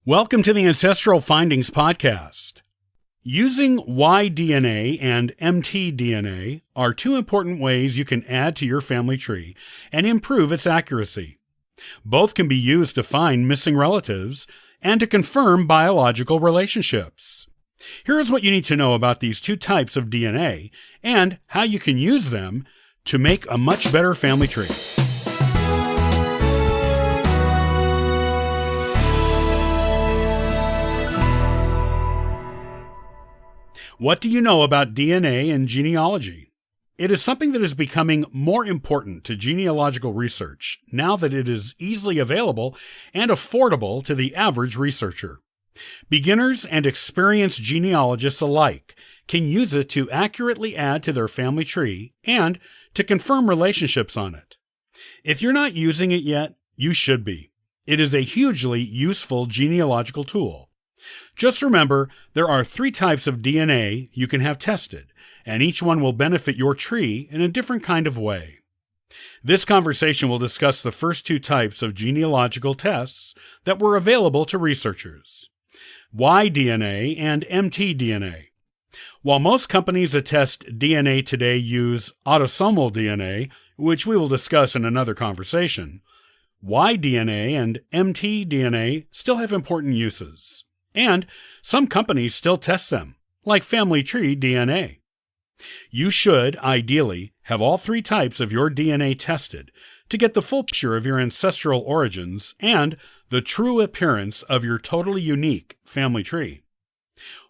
Welcome to the Ancestral Findings Podcast. Using Y-DNA and mtDNA are two important ways you can add to your family tree and improve its accuracy. Both can be used to find missing relatives and to confirm biological relationships. Here is what you need to know about these two types of DNA and how you can use them to make a much better family tree. What do you know about DNA and genealogy? It is something that is becoming more important to genealogical research now that it is easily available and affordable to the average researcher. Beginners and experienced genealogists alike can use it to accurately add to their family tree and to confirm relationships on it. If you're not using it yet, you should be. It is a hugely useful genealogical tool. Just remember, there are three types of DNA you can have tested, and each one will benefit your tree in a different kind of way. This conversation will discuss the first two types of genealogical tests that were available to researchers: Y-DNA and mtDNA. While most companies that test DNA today use autosomal DNA, which we will discuss in another conversation, Y-DNA and mtDNA still have important uses. And some companies still test them, like family tree DNA. You should, ideally, have all three types of your DNA tested to get the full picture of your ancestral origins and the true appearance of your totally unique family tree.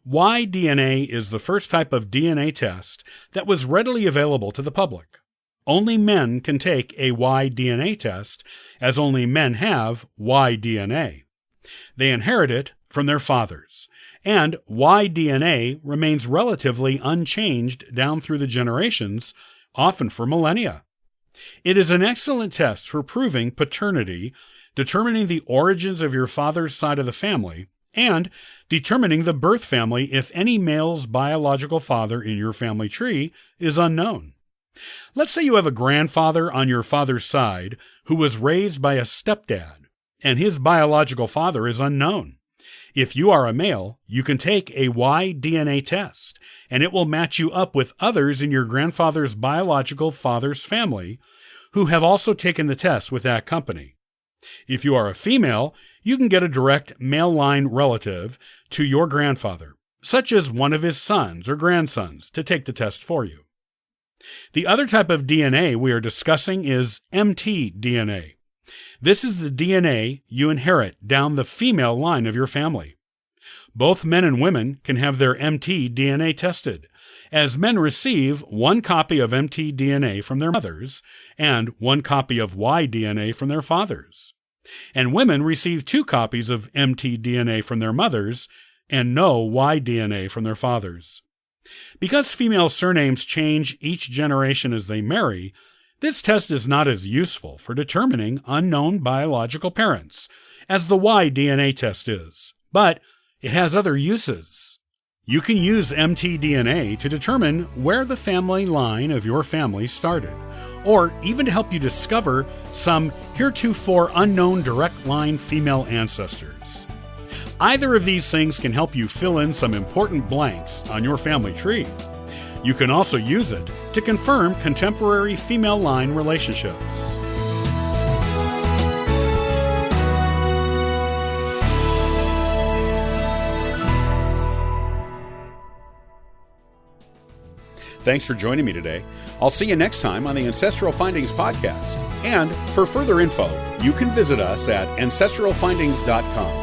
Y-DNA is the first type of DNA test that was readily available to the public. Only men can take a Y-DNA test, as only men have Y-DNA. They inherit it from their fathers, and Y-DNA remains relatively unchanged down through the generations, often for millennia. It is an excellent test for proving paternity, determining the origins of your father's side of the family, and determining the birth family if any male's biological father in your family tree is unknown. Let's say you have a grandfather on your father's side who was raised by a stepdad, and his biological father is unknown. If you are a male, you can take a Y-DNA test, and it will match you up with others in your grandfather's biological father's family who have also taken the test with that company. If you are a female, you can get a direct male line relative to your grandfather, such as one of his sons or grandsons, to take the test for you. The other type of DNA we are discussing is mtDNA. This is the DNA you inherit down the female line of your family. Both men and women can have their mtDNA tested, as men receive one copy of mtDNA from their mothers and one copy of Y-DNA from their fathers. And women receive two copies of mtDNA from their mothers and no Y-DNA from their fathers. Because female surnames change each generation as they marry, this test is not as useful for determining unknown biological parents as the Y-DNA test is, but it has other uses. You can use mtDNA to determine where the family line of your family started, or even to help you discover some heretofore unknown direct line female ancestors. Either of these things can help you fill in some important blanks on your family tree. You can also use it to confirm contemporary female line relationships. Thanks for joining me today. I'll see you next time on the Ancestral Findings Podcast. And for further info, you can visit us at ancestralfindings.com.